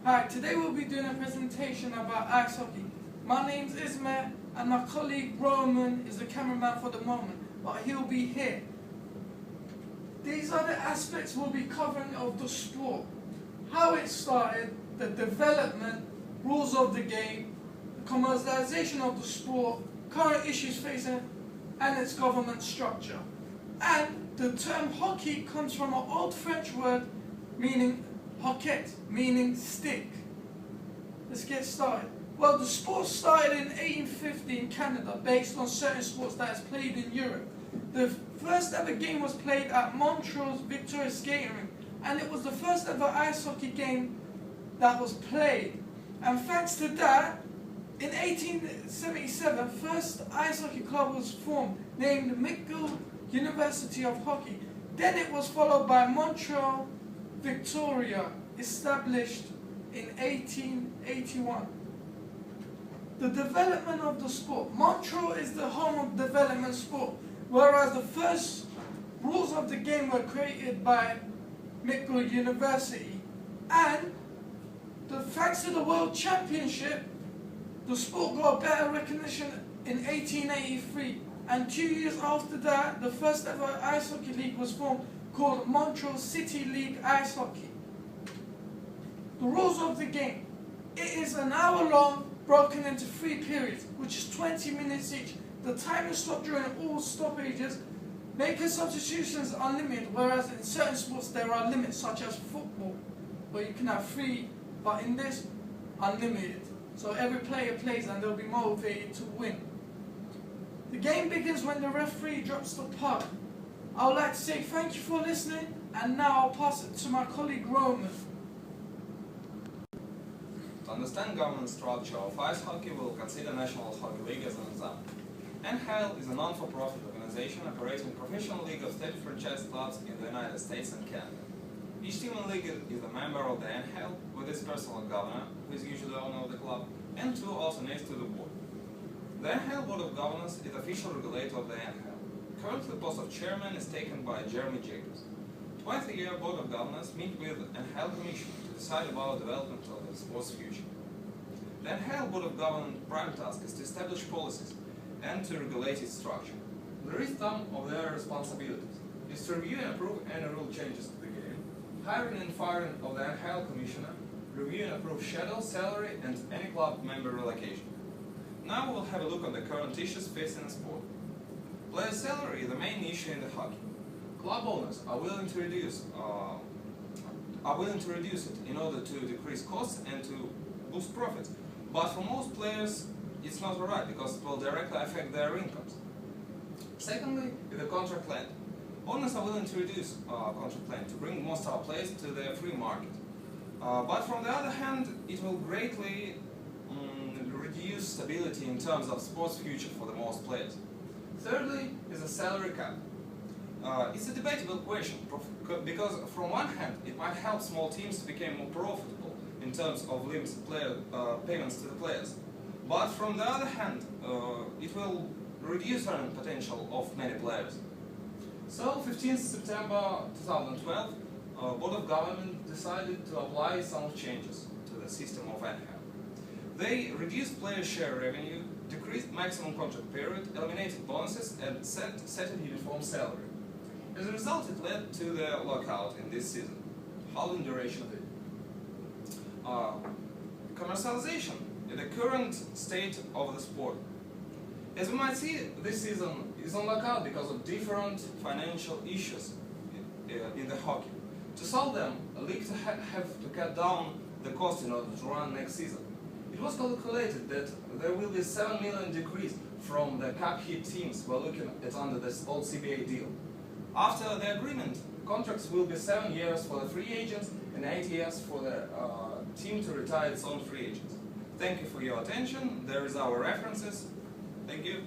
Hi, today we'll be doing a presentation about ice hockey. My name's Ismet and my colleague Roman is the cameraman for the moment, but he'll be here. These are the aspects we'll be covering of the sport. How it started, the development, rules of the game, the commercialization of the sport, current issues facing, and its government structure. And the term hockey comes from an old French word meaning hoquet, meaning stick. Let's get started. Well, the sport started in 1850 in Canada, based on certain sports that is played in Europe. The first ever game was played at Montreal's Victoria Skating Rink, and it was the first ever ice hockey game that was played. And thanks to that, in 1877, first ice hockey club was formed, named McGill University of Hockey. Then it was followed by Montreal Victoria, established in 1881. The development of the sport. Montreal is the home of development sport, whereas the first rules of the game were created by McGill University. And thanks to the World Championship, the sport got better recognition in 1883. And 2 years after that, the first ever ice hockey league was formed, called Montreal City League Ice Hockey. The rules of the game. It is an hour long, broken into 3 periods, which is 20 minutes each. The time is stopped during all stoppages. Making substitutions are unlimited, whereas in certain sports there are limits, such as football, where you can have 3, but in this, unlimited. So every player plays and they'll be motivated to win. The game begins when the referee drops the puck. I would like to say thank you for listening, and now I'll pass it to my colleague Roman. To understand government structure of ice hockey, we'll consider National Hockey League as an example. NHL is a non-for-profit organization operating a professional league of 30 franchise clubs in the United States and Canada. Each team in the league is a member of the NHL with its personal governor, who is usually the owner of the club, and 2 alternates to the board. The NHL Board of Governors is the official regulator of the NHL. Currently, the post of chairman is taken by Jeremy Jacobs. Twice a year, Board of Governors meet with the NHL Commission to decide about the development of the sport's future. The NHL Board of Governors' prime task is to establish policies and to regulate its structure. The list of their responsibilities is to review and approve any rule changes to the game, hiring and firing of the NHL Commissioner, review and approve schedule, salary, and any club member relocation. Now we'll have a look at the current issues facing the sport. Player salary is the main issue in the hockey. Club owners are willing to reduce it in order to decrease costs and to boost profits. But for most players, it's not alright because it will directly affect their incomes. Secondly, is the contract length. Owners are willing to reduce contract length to bring most of our players to the free market. But from the other hand, it will greatly reduce stability in terms of sports future for the most players. Thirdly, is a salary cap. It's a debatable question because from one hand it might help small teams to become more profitable in terms of limited player payments to the players. But from the other hand, it will reduce earning potential of many players. So 15th September 2012, Board of Governors decided to apply some changes to the system of NHL. They reduced player share revenue, decreased maximum contract period, eliminated bonuses, and set a uniform salary. As a result, it led to the lockout in this season. How long duration of it? Commercialization is the current state of the sport. As we might see, this season is on lockout because of different financial issues in the hockey. To solve them, a league have to cut down the cost in order to run next season. It was calculated that there will be a 7 million decrease from the cap hit teams we're looking at under this old CBA deal. After the agreement, contracts will be 7 years for the free agents and 8 years for the team to retire its own free agents. Thank you for your attention. There is our references. Thank you.